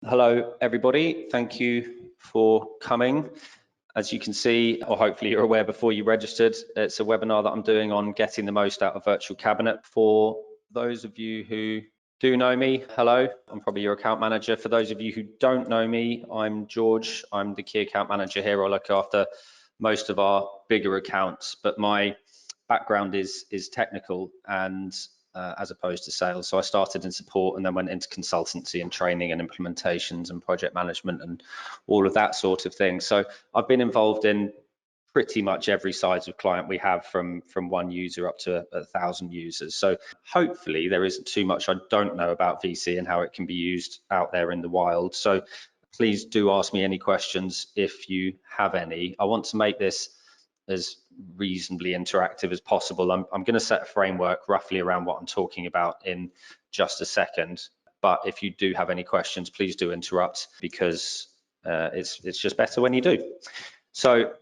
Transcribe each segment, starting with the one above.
Hello, everybody. Thank you for coming. As you can see, or hopefully you're aware before you registered, it's a webinar that I'm doing on getting the most out of Virtual Cabinet. For those of you who do know me, hello, I'm probably your account manager. For those of you who don't know me, I'm George. I'm the key account manager here. I look after most of our bigger accounts, but my background is technical and as opposed to sales. So I started in support and then went into consultancy and training and implementations and project management and all of that sort of thing. So I've been involved in pretty much every size of client we have, from one user up to 1,000 users. So hopefully there isn't too much I don't know about VC and how it can be used out there in the wild. So please do ask me any questions if you have any. I want to make this as reasonably interactive as possible. I'm going to set a framework roughly around what I'm talking about in just a second. But if you do have any questions, please do interrupt, because it's just better when you do. So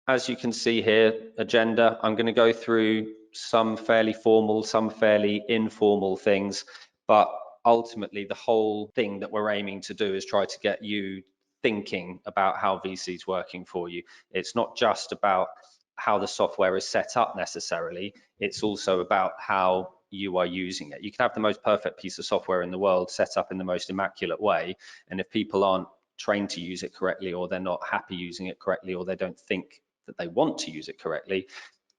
as you can see here, agenda, I'm going to go through some fairly formal, some fairly informal things, but ultimately the whole thing that we're aiming to do is try to get you thinking about how VC is working for you. It's not just about how the software is set up necessarily, it's also about how you are using it. You can have the most perfect piece of software in the world set up in the most immaculate way, and if people aren't trained to use it correctly, or they're not happy using it correctly, or they don't think that they want to use it correctly,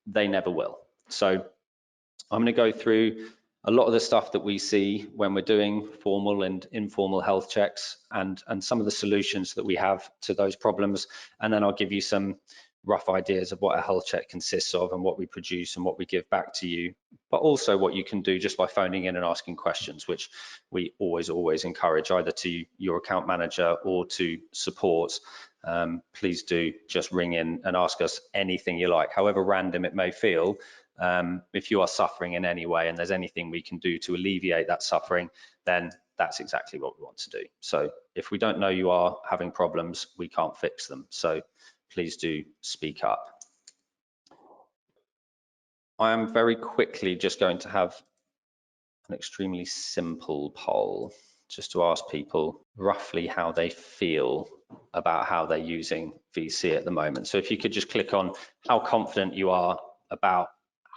they never will. So I'm going to go through a lot of the stuff that we see when we're doing formal and informal health checks, and some of the solutions that we have to those problems. And then I'll give you some rough ideas of what a health check consists of and what we produce and what we give back to you, but also what you can do just by phoning in and asking questions, which we always encourage, either to your account manager or to support. Please do just ring in and ask us anything you like, however random it may feel. If you are suffering in any way and there's anything we can do to alleviate that suffering, then that's exactly what we want to do. So if we don't know you are having problems, we can't fix them. So please do speak up. I am very quickly just going to have an extremely simple poll, just to ask people roughly how they feel about how they're using VC at the moment. So if you could just click on how confident you are about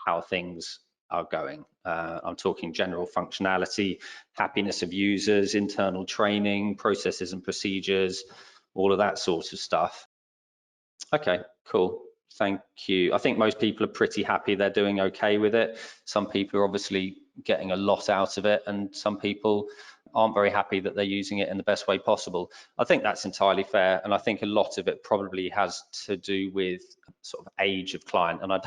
how things are going. I'm talking general functionality, happiness of users, internal training, processes and procedures, all of that sort of stuff. Okay, cool. Thank you. I think most people are pretty happy they're doing okay with it. Some people are obviously getting a lot out of it, and some people aren't very happy that they're using it in the best way possible. I think that's entirely fair, and I think a lot of it probably has to do with sort of age of client. And I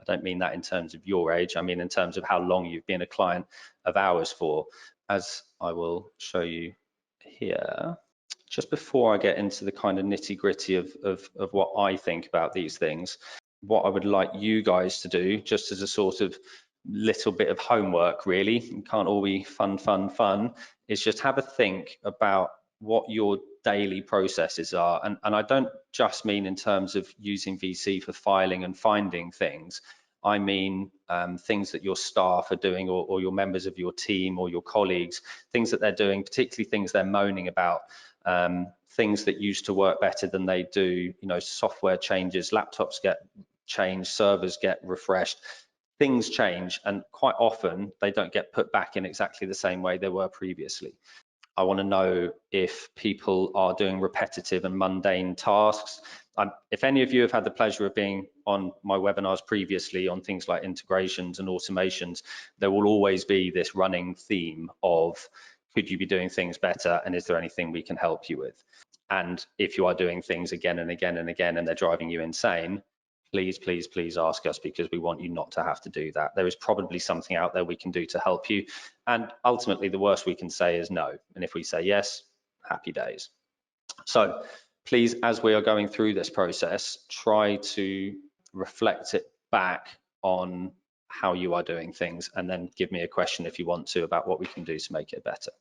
don't mean that in terms of your age, I mean in terms of how long you've been a client of ours for, as I will show you here. Just before I get into the kind of nitty gritty of what I think about these things, what I would like you guys to do, just as a sort of little bit of homework, really, it can't all be fun, is just have a think about what your daily processes are. And I don't just mean in terms of using VC for filing and finding things. I mean things that your staff are doing, or your members of your team or your colleagues, things that they're doing, particularly things they're moaning about. Things that used to work better than they do, you know, software changes, laptops get changed, servers get refreshed, things change, and quite often they don't get put back in exactly the same way they were previously. I want to know if people are doing repetitive and mundane tasks. If any of you have had the pleasure of being on my webinars previously on things like integrations and automations, there will always be this running theme of, could you be doing things better, and is there anything we can help you with? And if you are doing things again and again and again and they're driving you insane, please ask us, because we want you not to have to do that. There is probably something out there we can do to help you, and ultimately the worst we can say is no, and if we say yes, happy days. So please, as we are going through this process, try to reflect it back on how you are doing things, and then give me a question if you want to about what we can do to make it better.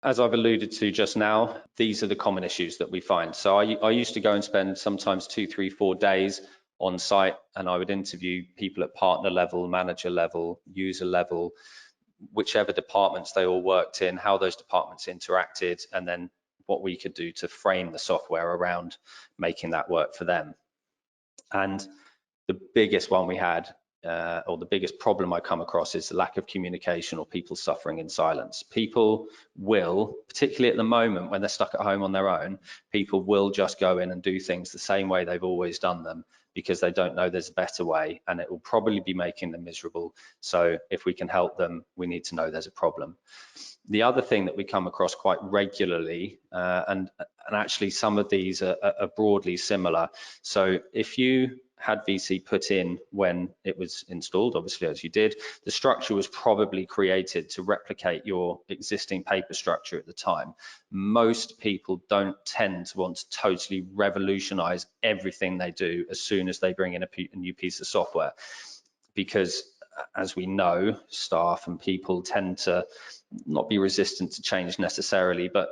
As I've alluded to just now, these are the common issues that we find. So I used to go and spend sometimes 2, 3, 4 days on site, and I would interview people at partner level, manager level, user level, whichever departments they all worked in, how those departments interacted, and then what we could do to frame the software around making that work for them. And the biggest one we had, or the biggest problem I come across, is the lack of communication or people suffering in silence. People will, particularly at the moment when they're stuck at home on their own, people will just go in and do things the same way they've always done them because they don't know there's a better way, and it will probably be making them miserable. So if we can help them, we need to know there's a problem. The other thing that we come across quite regularly, and actually some of these are broadly similar. So if you had VC put in when it was installed, obviously as you did, the structure was probably created to replicate your existing paper structure at the time. Most people don't tend to want to totally revolutionize everything they do as soon as they bring in a new piece of software, because as we know, staff and people tend to not be resistant to change necessarily, but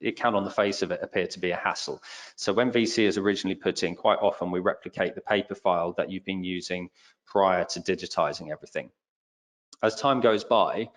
it can on the face of it appear to be a hassle. So when VC is originally put in, quite often we replicate the paper file that you've been using prior to digitizing everything. As time goes by,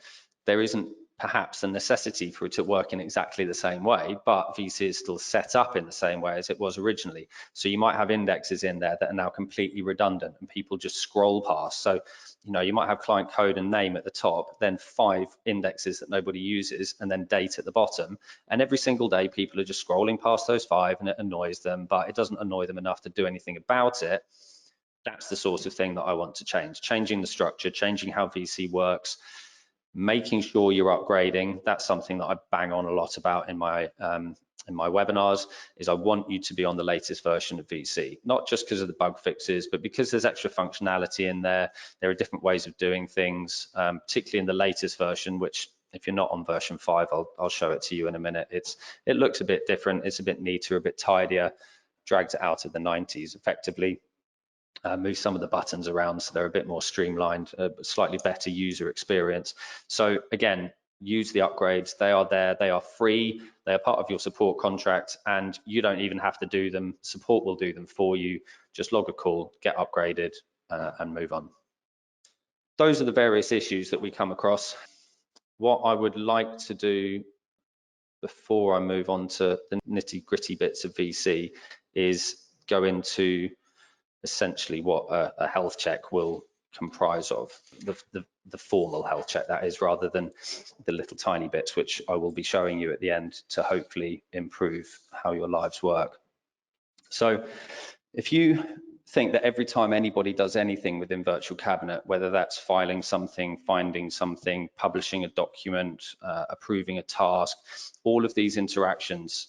there isn't perhaps the necessity for it to work in exactly the same way, but VC is still set up in the same way as it was originally. So you might have indexes in there that are now completely redundant and people just scroll past. So, you know, you might have client code and name at the top, then 5 indexes that nobody uses, and then date at the bottom. And every single day people are just scrolling past those 5 and it annoys them, but it doesn't annoy them enough to do anything about it. That's the sort of thing that I want to change. Changing the structure, changing how VC works, making sure you're upgrading. That's something that I bang on a lot about in my webinars, is I want you to be on the latest version of VC, not just because of the bug fixes, but because there's extra functionality in there. There are different ways of doing things, particularly in the latest version, which if you're not on version 5, I'll show it to you in a minute. It looks a bit different. It's a bit neater, a bit tidier, drags it out of the 90s effectively. Move some of the buttons around so they're a bit more streamlined, slightly better user experience. So again, use the upgrades. They are there, they are free, they are part of your support contract, and you don't even have to do them. Support will do them for you. Just log a call, get upgraded, and move on. Those are the various issues that we come across. What I would like to do before I move on to the nitty-gritty bits of VC is go into essentially what a health check will comprise of, the formal health check, that is, rather than the little tiny bits which I will be showing you at the end to hopefully improve how your lives work. So if you think that every time anybody does anything within Virtual Cabinet, whether that's filing something, finding something, publishing a document, approving a task, all of these interactions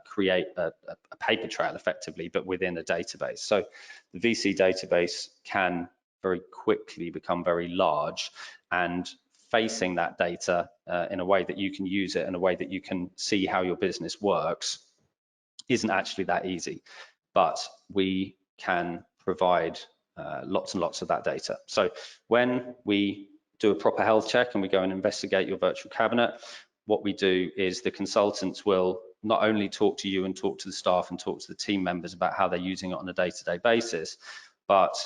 create a paper trail effectively, but within a database. So the VC database can very quickly become very large, and facing that data in a way that you can use it, in a way that you can see how your business works, isn't actually that easy. But we can provide lots and lots of that data. So when we do a proper health check and we go and investigate your virtual cabinet, what we do is the consultants will not only talk to you and talk to the staff and talk to the team members about how they're using it on a day-to-day basis, but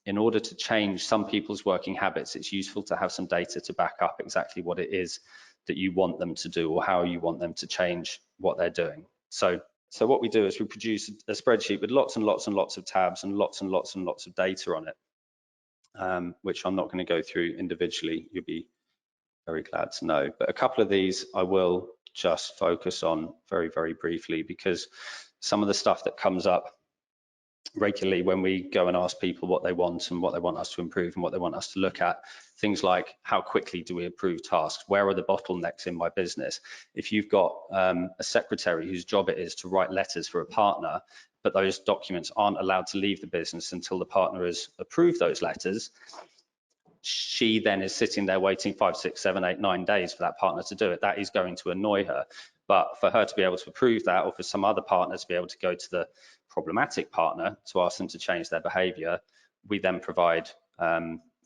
in order to change some people's working habits, it's useful to have some data to back up exactly what it is that you want them to do or how you want them to change what they're doing. So what we do is we produce a spreadsheet with lots and lots and lots of tabs and lots and lots and lots of data on it, which I'm not going to go through individually. You'll be very glad to know. But a couple of these I will just focus on very, very briefly, because some of the stuff that comes up regularly when we go and ask people what they want and what they want us to improve and what they want us to look at, things like how quickly do we approve tasks, where are the bottlenecks in my business. If you've got a secretary whose job it is to write letters for a partner, but those documents aren't allowed to leave the business until the partner has approved those letters, she then is sitting there waiting 5, 6, 7, 8, 9 days for that partner to do it. That is going to annoy her. But for her to be able to approve that, or for some other partner to be able to go to the problematic partner to ask them to change their behavior, we then provide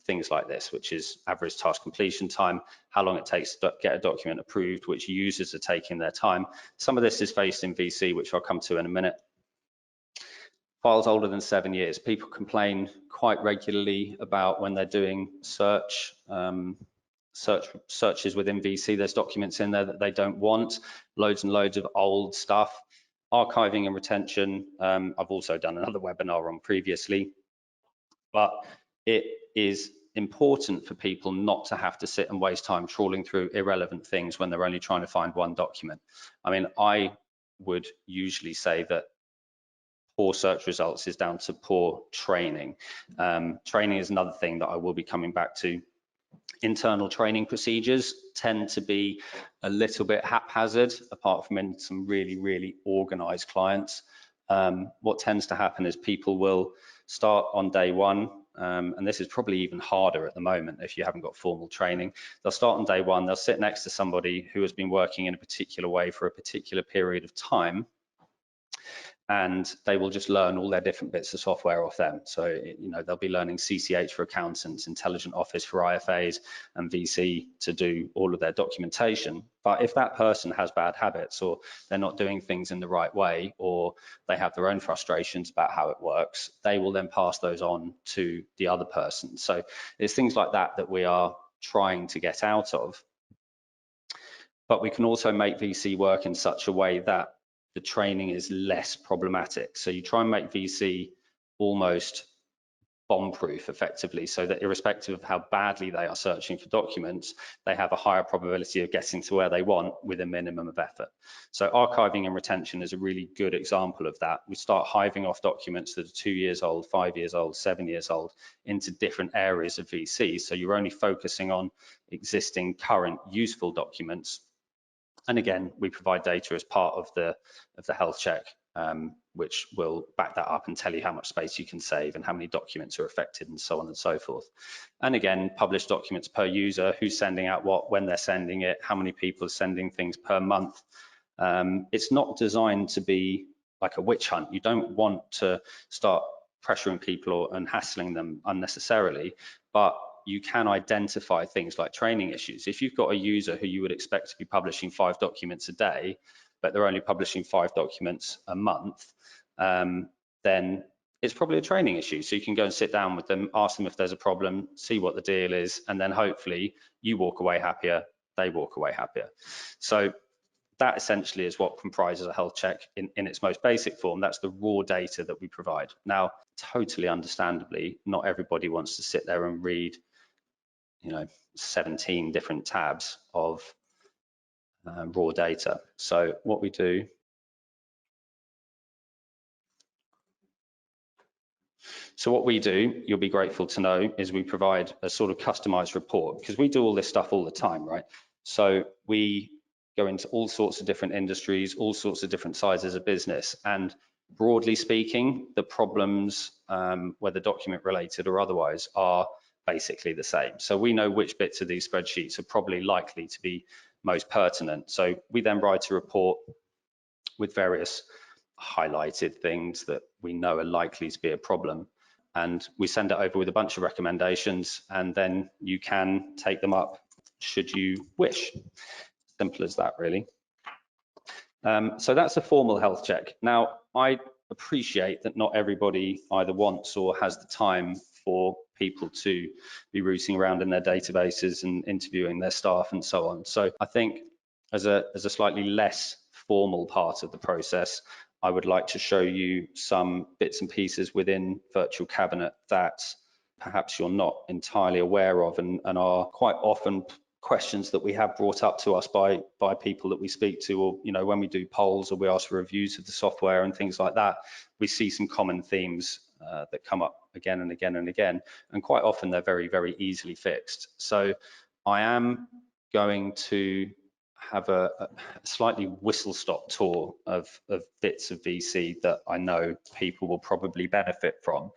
things like this, which is average task completion time, how long it takes to get a document approved, which users are taking their time. Some of this is faced in VC, which I'll come to in a minute. Files older than 7 years. People complain quite regularly about when they're doing searches within VC. There's documents in there that they don't want, loads and loads of old stuff. Archiving and retention, I've also done another webinar on previously, but it is important for people not to have to sit and waste time trawling through irrelevant things when they're only trying to find one document. I mean, I would usually say that poor search results is down to poor training. Training is another thing that I will be coming back to. Internal training procedures tend to be a little bit haphazard, apart from in some really, really organized clients. What tends to happen is people will start on day one, and this is probably even harder at the moment if you haven't got formal training. They'll start on day one, they'll sit next to somebody who has been working in a particular way for a particular period of time, and they will just learn all their different bits of software off them. So, you know, they'll be learning CCH for accountants, Intelligent Office for IFAs, and VC to do all of their documentation. But if that person has bad habits, or they're not doing things in the right way, or they have their own frustrations about how it works, they will then pass those on to the other person. So it's things like that that we are trying to get out of. But we can also make VC work in such a way that the training is less problematic. So you try and make VC almost bomb-proof effectively, so that irrespective of how badly they are searching for documents, they have a higher probability of getting to where they want with a minimum of effort. So archiving and retention is a really good example of that. We start hiving off documents that are 2 years old, 5 years old, 7 years old into different areas of VC. So you're only focusing on existing, current, useful documents. And again, we provide data as part of the health check, which will back that up and tell you how much space you can save and how many documents are affected and so on and so forth. And again, published documents per user, who's sending out what, when they're sending it, how many people are sending things per month. It's not designed to be like a witch hunt. You don't want to start pressuring people and hassling them unnecessarily, but you can identify things like training issues. If you've got a user who you would expect to be publishing 5 documents a day, but they're only publishing 5 documents a month, then it's probably a training issue. So you can go and sit down with them, ask them if there's a problem, see what the deal is, and then hopefully you walk away happier, they walk away happier. So that essentially is what comprises a health check in its most basic form. That's the raw data that we provide. Now, totally understandably, not everybody wants to sit there and read 17 different tabs of raw data. So what we do, you'll be grateful to know, is we provide a sort of customized report, because we do all this stuff all the time, right? So we go into all sorts of different industries, all sorts of different sizes of business, and broadly speaking, the problems, whether document related or otherwise, are basically the same. So we know which bits of these spreadsheets are probably likely to be most pertinent. So we then write a report with various highlighted things that we know are likely to be a problem, and we send it over with a bunch of recommendations, and then you can take them up should you wish. Simple as that, really. So that's a formal health check. Now, I appreciate that not everybody either wants or has the time for people to be rooting around in their databases and interviewing their staff and so on. So I think as a slightly less formal part of the process, I would like to show you some bits and pieces within Virtual Cabinet that perhaps you're not entirely aware of, and are quite often questions that we have brought up to us by people that we speak to, or when we do polls or we ask for reviews of the software and things like that, we see some common themes that come up again and again and again, and quite often they're very, very easily fixed. So I am going to have a slightly whistle-stop tour of bits of VC that I know people will probably benefit from.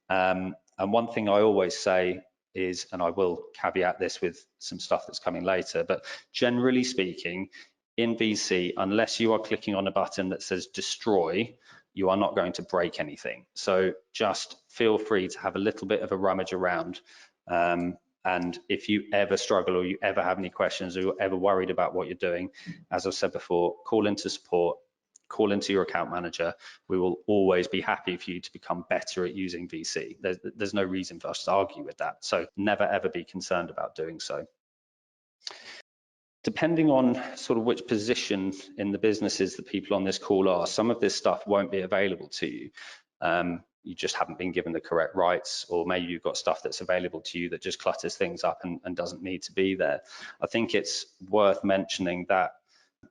And one thing I always say is, and I will caveat this with some stuff that's coming later, but generally speaking, in VC, unless you are clicking on a button that says destroy, you are not going to break anything. So just feel free to have a little bit of a rummage around. And if you ever struggle, or you ever have any questions, or you're ever worried about what you're doing, as I've said before, call into support, call into your account manager. We will always be happy for you to become better at using VC. There's no reason for us to argue with that. So never ever be concerned about doing so. Depending on sort of which position in the businesses that people on this call are, some of this stuff won't be available to you. You just haven't been given the correct rights, or maybe you've got stuff that's available to you that just clutters things up and doesn't need to be there. I think it's worth mentioning that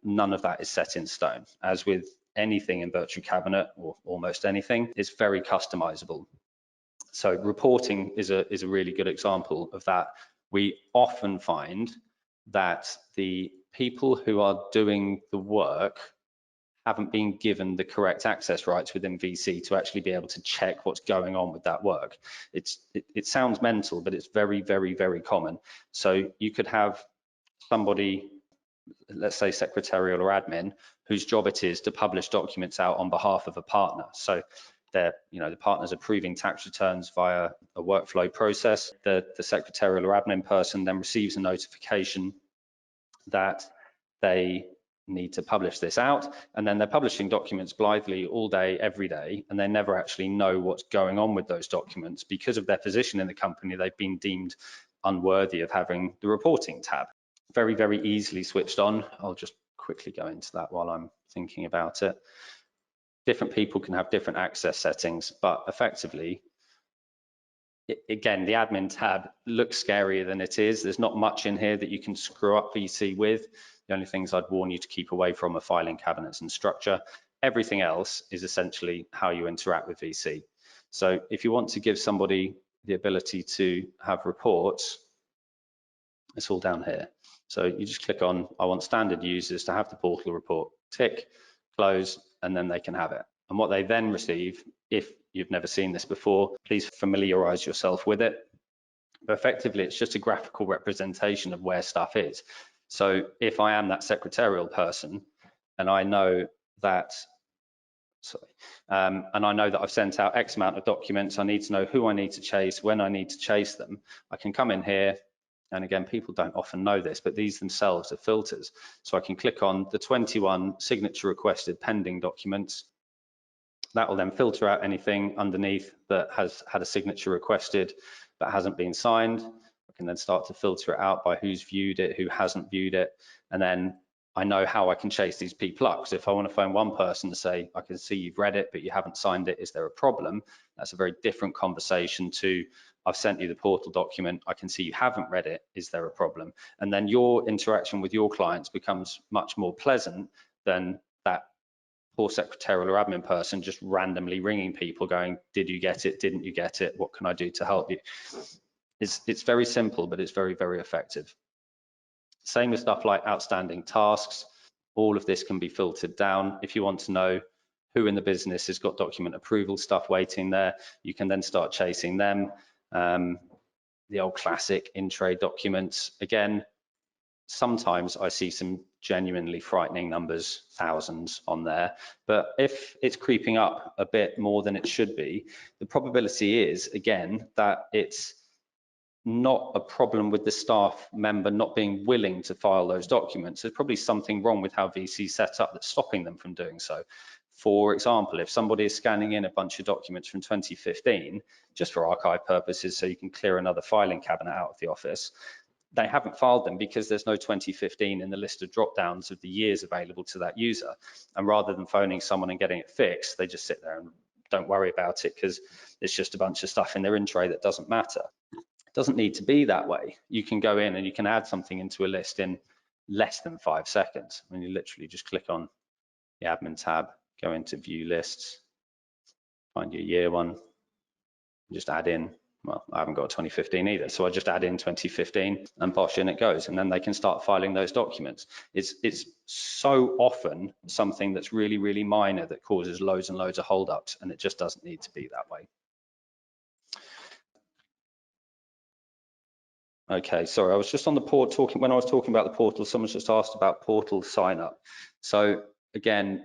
none of that is set in stone. As with anything in Virtual Cabinet, or almost anything, it's very customizable. So reporting is a really good example of that. We often find that the people who are doing the work haven't been given the correct access rights within VC to actually be able to check what's going on with that work. It sounds mental, but it's very, very, very common. So you could have somebody, let's say secretarial or admin, whose job it is to publish documents out on behalf of a partner. So the partner's approving tax returns via a workflow process. The secretarial or admin person then receives a notification that they need to publish this out, and then they're publishing documents blithely all day, every day, and they never actually know what's going on with those documents. Because of their position in the company, they've been deemed unworthy of having the reporting tab. Very, very easily switched on. I'll just quickly go into that while I'm thinking about it. Different people can have different access settings, but effectively, again, the admin tab looks scarier than it is. There's not much in here that you can screw up VC with. The only things I'd warn you to keep away from are filing cabinets and structure. Everything else is essentially how you interact with VC. So if you want to give somebody the ability to have reports, it's all down here. So you just click on, I want standard users to have the portal report, tick, close, and then they can have it. And what they then receive, if you've never seen this before, please familiarize yourself with it. But effectively, it's just a graphical representation of where stuff is. So if I am that secretarial person and I know that, and I know that I've sent out X amount of documents, I need to know who I need to chase, when I need to chase them. I can come in here, and again, people don't often know this, but these themselves are filters. So I can click on the 21 signature requested pending documents. That will then filter out anything underneath that has had a signature requested but hasn't been signed. I can then start to filter it out by who's viewed it, who hasn't viewed it, and then I know how I can chase these people up. So if I want to phone one person to say, I can see you've read it, but you haven't signed it, is there a problem? That's a very different conversation to, I've sent you the portal document, I can see you haven't read it, is there a problem? And then your interaction with your clients becomes much more pleasant than that poor secretarial or admin person just randomly ringing people going, did you get it, didn't you get it, what can I do to help you? It's very simple, but it's very, very effective. Same with stuff like outstanding tasks. All of this can be filtered down. If you want to know who in the business has got document approval stuff waiting there, you can then start chasing them. The old classic in-tray documents. Again, sometimes I see some genuinely frightening numbers, thousands on there, but if it's creeping up a bit more than it should be, the probability is, again, that it's not a problem with the staff member not being willing to file those documents. There's probably something wrong with how VC is set up that's stopping them from doing so. For example, if somebody is scanning in a bunch of documents from 2015, just for archive purposes, so you can clear another filing cabinet out of the office, they haven't filed them because there's no 2015 in the list of drop downs of the years available to that user. And rather than phoning someone and getting it fixed, they just sit there and don't worry about it because it's just a bunch of stuff in their in tray that doesn't matter. It doesn't need to be that way. You can go in and you can add something into a list in less than 5 seconds. I mean, you literally just click on the admin tab, go into view lists, find your year one, just add in, well, I haven't got 2015 either, so I just add in 2015 and bosh, in it goes, and then they can start filing those documents. It's so often something that's really, really minor that causes loads and loads of holdups, and it just doesn't need to be that way. Okay, sorry, I was just on the port talking, when I was talking about the portal, someone's just asked about portal sign up. So again,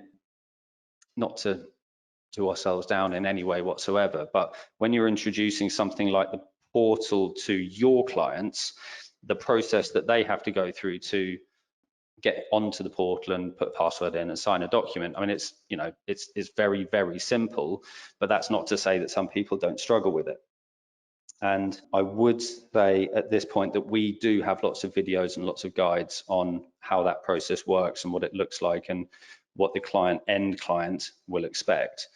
not to do ourselves down in any way whatsoever, but when you're introducing something like the portal to your clients, the process that they have to go through to get onto the portal and put a password in and sign a document. I mean, it's, you know, it's very, very simple, but that's not to say that some people don't struggle with it. And I would say at this point that we do have lots of videos and lots of guides on how that process works and what it looks like and what the end client will expect.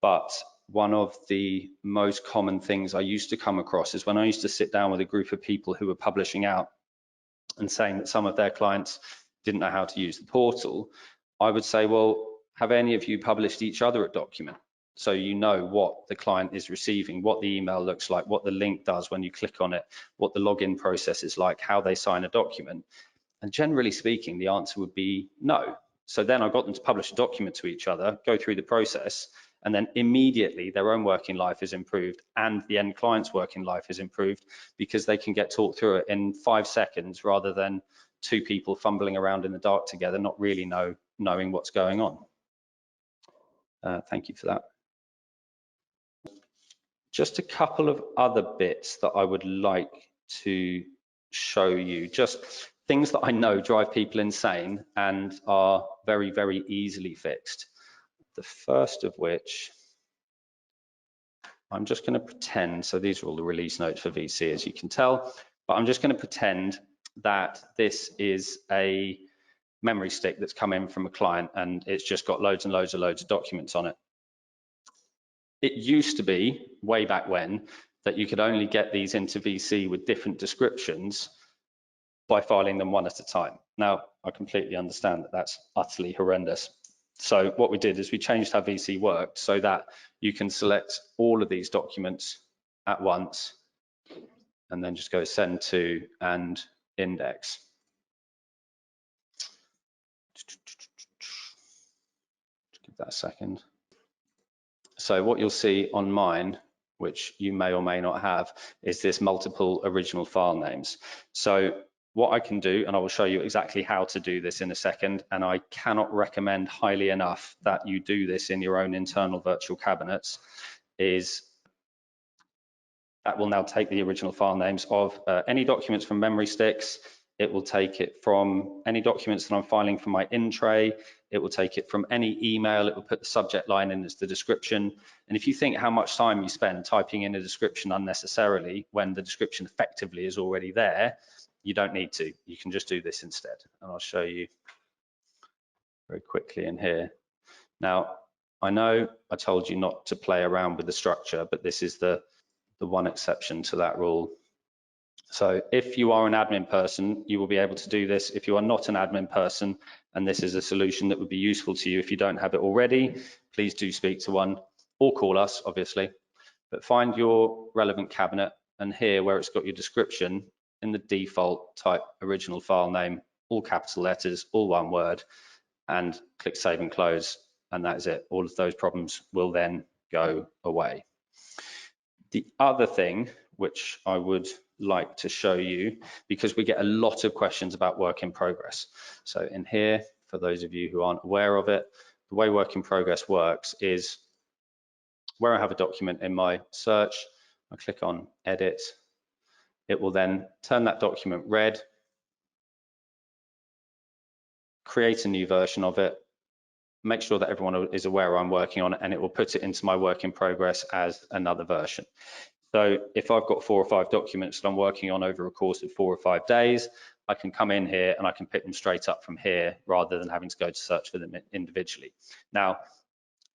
But one of the most common things I used to come across is when I used to sit down with a group of people who were publishing out and saying that some of their clients didn't know how to use the portal, I would say, well, have any of you published each other a document? So you know what the client is receiving, what the email looks like, what the link does when you click on it, what the login process is like, how they sign a document. And generally speaking, the answer would be no. So then I got them to publish a document to each other, go through the process, and then immediately their own working life is improved and the end client's working life is improved because they can get talked through it in 5 seconds rather than two people fumbling around in the dark together, not really knowing what's going on. Thank you for that. Just a couple of other bits that I would like to show you, just things that I know drive people insane and are very, very easily fixed. The first of which, I'm just going to pretend, so these are all the release notes for VC, as you can tell, but I'm just going to pretend that this is a memory stick that's come in from a client and it's just got loads and loads of documents on it. It used to be, way back when, that you could only get these into VC with different descriptions by filing them one at a time. Now, I completely understand that that's utterly horrendous. So what we did is we changed how VC worked so that you can select all of these documents at once and then just go send to and index. Just give that a second. So what you'll see on mine, which you may or may not have, is this multiple original file names. So what I can do, and I will show you exactly how to do this in a second, and I cannot recommend highly enough that you do this in your own internal virtual cabinets, is that will now take the original file names of any documents from memory sticks. It will take it from any documents that I'm filing from my in tray. It will take it from any email. It will put the subject line in as the description. And if you think how much time you spend typing in a description unnecessarily when the description effectively is already there, you don't need to. You can just do this instead. And I'll show you very quickly in here. Now, I know I told you not to play around with the structure, but this is the one exception to that rule. So if you are an admin person, you will be able to do this. If you are not an admin person, and this is a solution that would be useful to you if you don't have it already, please do speak to one or call us, obviously. But find your relevant cabinet, and here where it's got your description, in the default type original file name, all capital letters, all one word, and click save and close, and that is it. All of those problems will then go away. The other thing which I would like to show you, because we get a lot of questions about work in progress. So in here, for those of you who aren't aware of it, the way work in progress works is where I have a document in my search, I click on edit, it will then turn that document red, create a new version of it, make sure that everyone is aware I'm working on it, and it will put it into my work in progress as another version. So if I've got 4 or 5 documents that I'm working on over a course of 4 or 5 days, I can come in here and I can pick them straight up from here rather than having to go to search for them individually. Now,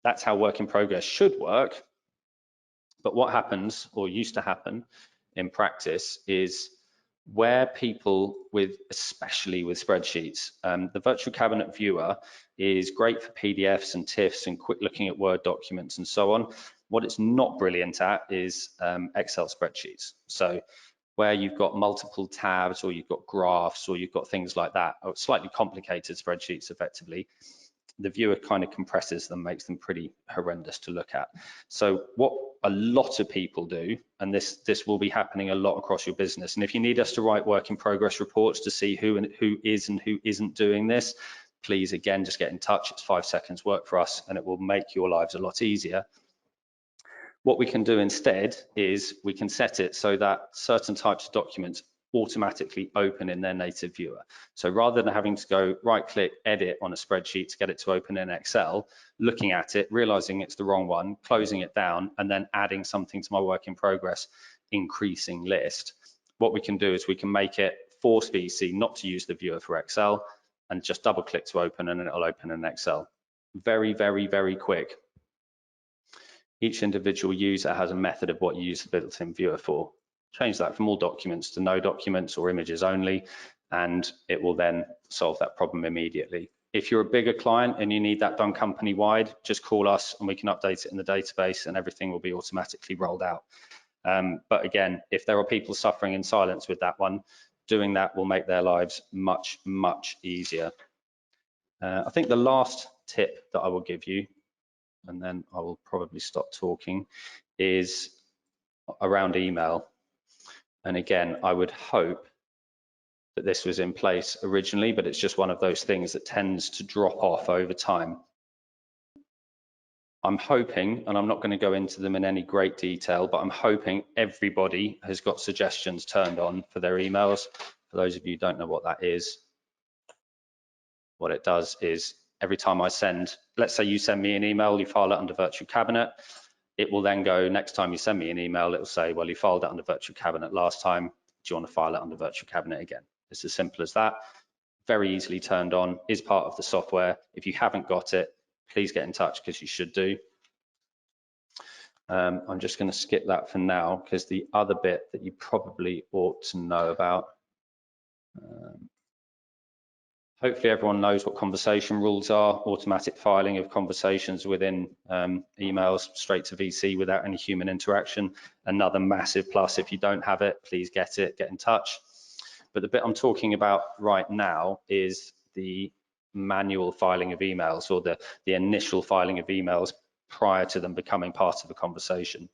that's how work in progress should work. But what happens, or used to happen in practice, is where people especially with spreadsheets, the virtual cabinet viewer is great for PDFs and TIFFs and quick looking at Word documents and so on. What it's not brilliant at is Excel spreadsheets. So where you've got multiple tabs or you've got graphs or you've got things like that, or slightly complicated spreadsheets effectively, the viewer kind of compresses them, makes them pretty horrendous to look at. So what a lot of people do, and this will be happening a lot across your business, and if you need us to write work in progress reports to see who is and who isn't doing this, please, again, just get in touch. It's 5 seconds work for us, and it will make your lives a lot easier. What we can do instead is we can set it so that certain types of documents automatically open in their native viewer. So rather than having to go right click, edit on a spreadsheet to get it to open in Excel, looking at it, realizing it's the wrong one, closing it down, and then adding something to my work in progress increasing list, what we can do is we can make it force VC not to use the viewer for Excel and just double click to open, and it'll open in Excel. Very, very, very quick. Each individual user has a method of what you use the built-in viewer for. Change that from all documents to no documents or images only, and it will then solve that problem immediately. If you're a bigger client and you need that done company-wide, just call us and we can update it in the database and everything will be automatically rolled out. But again, if there are people suffering in silence with that one, doing that will make their lives much, much easier. I think the last tip that I will give you, and then I will probably stop talking, is around email. And again, I would hope that this was in place originally, but it's just one of those things that tends to drop off over time. I'm hoping, and I'm not going to go into them in any great detail, but I'm hoping everybody has got suggestions turned on for their emails. For those of you who don't know what that is, what it does is every time I send, let's say you send me an email, you file it under Virtual Cabinet, it will then go, next time you send me an email, it will say, well, you filed it under Virtual Cabinet last time, do you want to file it under Virtual Cabinet again? It's as simple as that. Very easily turned on, is part of the software. If you haven't got it, please get in touch because you should do. I'm just going to skip that for now because the other bit that you probably ought to know about, hopefully everyone knows what conversation rules are, automatic filing of conversations within emails straight to VC without any human interaction. Another massive plus. If you don't have it, please get it, get in touch. But the bit I'm talking about right now is the manual filing of emails, or the initial filing of emails prior to them becoming part of a conversation.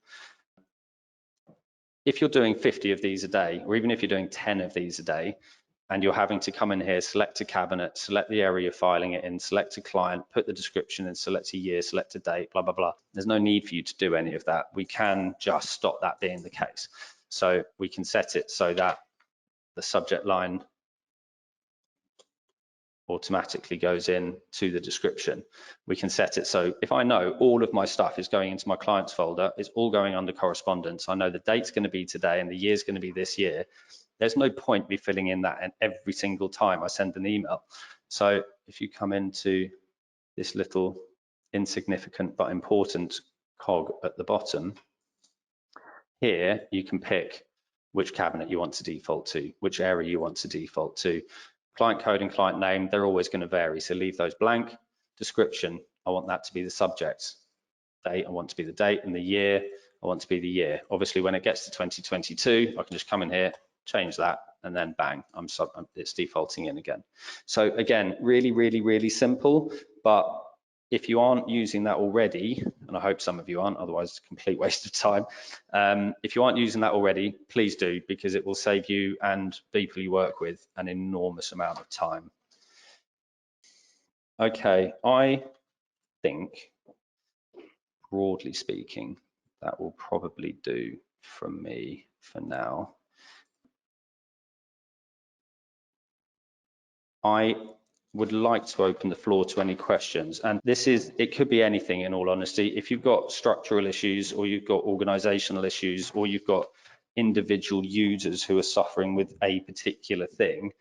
If you're doing 50 of these a day, or even if you're doing 10 of these a day, and you're having to come in here, select a cabinet, select the area you're filing it in, select a client, put the description in, select a year, select a date, blah, blah, blah. There's no need for you to do any of that. We can just stop that being the case. So we can set it so that the subject line automatically goes in to the description. We can set it so if I know all of my stuff is going into my clients folder, it's all going under correspondence. I know the date's going to be today and the year's going to be this year. There's no point me filling in that every single time I send an email. So if you come into this little insignificant but important cog at the bottom, here you can pick which cabinet you want to default to, which area you want to default to. Client code and client name, they're always going to vary, so leave those blank. Description, I want that to be the subject. Date, I want to be the date, and the year, I want to be the year. Obviously, when it gets to 2022, I can just come in here, change that, and then bang, it's defaulting in again. So again, really, really, really simple, but if you aren't using that already, and I hope some of you aren't, otherwise it's a complete waste of time. If you aren't using that already, please do, because it will save you and people you work with an enormous amount of time. Okay, I think, broadly speaking, that will probably do from me for now. I would like to open the floor to any questions, and it could be anything, in all honesty. If you've got structural issues, or you've got organizational issues, or you've got individual users who are suffering with a particular thing,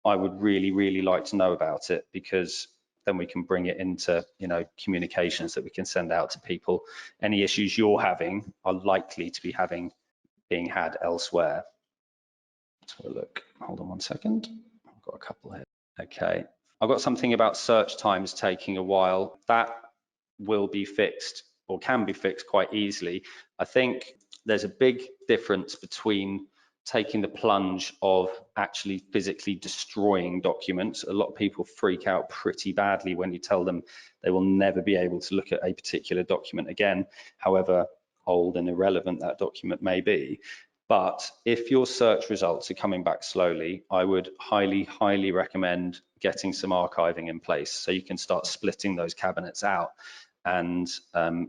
I would really, really like to know about it, because then we can bring it into, communications that we can send out to people. Any issues you're having are likely to be being had elsewhere. Let's have a look. Hold on one second. I've got a couple here. Okay, I've got something about search times taking a while. That will be fixed, or can be fixed quite easily. I think there's a big difference between taking the plunge of actually physically destroying documents. A lot of people freak out pretty badly when you tell them they will never be able to look at a particular document again, however old and irrelevant that document may be. But if your search results are coming back slowly, I would highly, highly recommend getting some archiving in place so you can start splitting those cabinets out and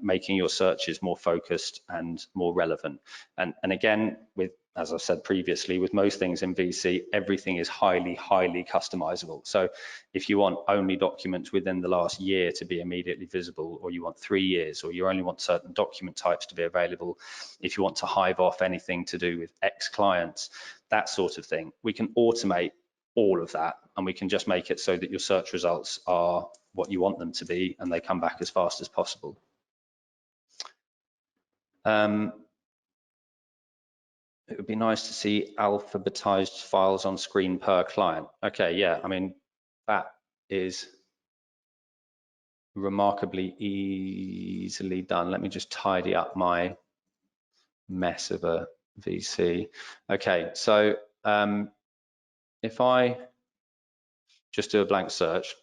making your searches more focused and more relevant. And again, with as I've said previously, with most things in VC, everything is highly, highly customizable. So if you want only documents within the last year to be immediately visible, or you want 3 years, or you only want certain document types to be available, if you want to hive off anything to do with X clients, that sort of thing, we can automate all of that, and we can just make it so that your search results are what you want them to be, and they come back as fast as possible. It would be nice to see alphabetized files on screen per client. Okay, yeah, I mean, that is remarkably easily done. Let me just tidy up my mess of a VC. Okay, so if I just do a blank search,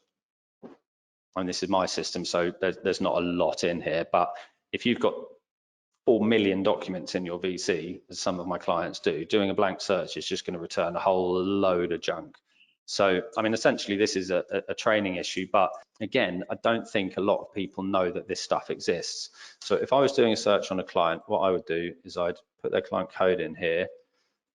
and this is my system, so there's not a lot in here, but if you've got 4 million documents in your VC, as some of my clients do, doing a blank search is just going to return a whole load of junk. So, I mean, essentially, this is a training issue, but again, I don't think a lot of people know that this stuff exists. So if I was doing a search on a client, what I would do is I'd put their client code in here,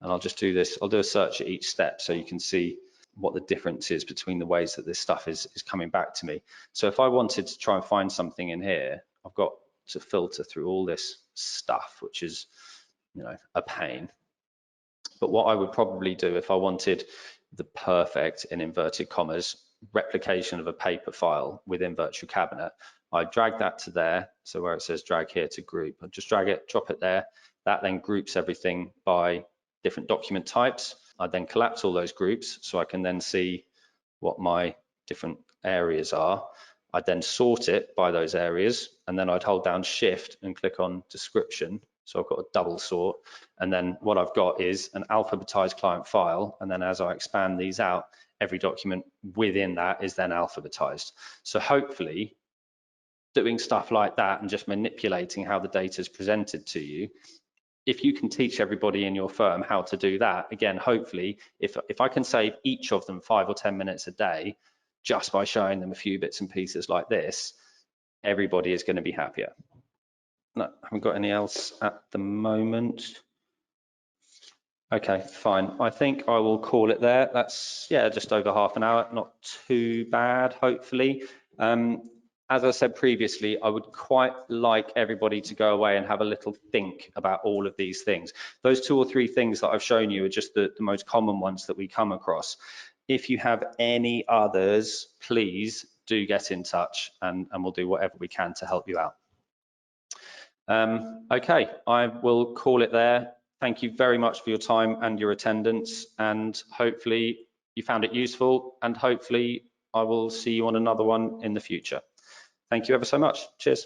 and I'll just do this. I'll do a search at each step so you can see what the difference is between the ways that this stuff is coming back to me. So if I wanted to try and find something in here, I've got to filter through all this stuff, which is, you know, a pain. But what I would probably do if I wanted the perfect, in inverted commas, replication of a paper file within Virtual Cabinet, I drag that to there. So where it says drag here to group, I just drag it, drop it there. That then groups everything by different document types. I then collapse all those groups so I can then see what my different areas are. I'd then sort it by those areas, and then I'd hold down Shift and click on description. So I've got a double sort, and then what I've got is an alphabetized client file, and then as I expand these out, every document within that is then alphabetized. So hopefully doing stuff like that and just manipulating how the data is presented to you, if you can teach everybody in your firm how to do that, again, hopefully, if I can save each of them 5 or 10 minutes a day just by showing them a few bits and pieces like this, everybody is going to be happier. No, I haven't got any else at the moment. Okay, fine. I think I will call it there. That's, yeah, just over half an hour, not too bad, hopefully. As I said previously, I would quite like everybody to go away and have a little think about all of these things. Those 2 or 3 things that I've shown you are just the most common ones that we come across. If you have any others, please do get in touch, and we'll do whatever we can to help you out. Okay, I will call it there. Thank you very much for your time and your attendance, and hopefully you found it useful, and hopefully I will see you on another one in the future. Thank you ever so much. Cheers.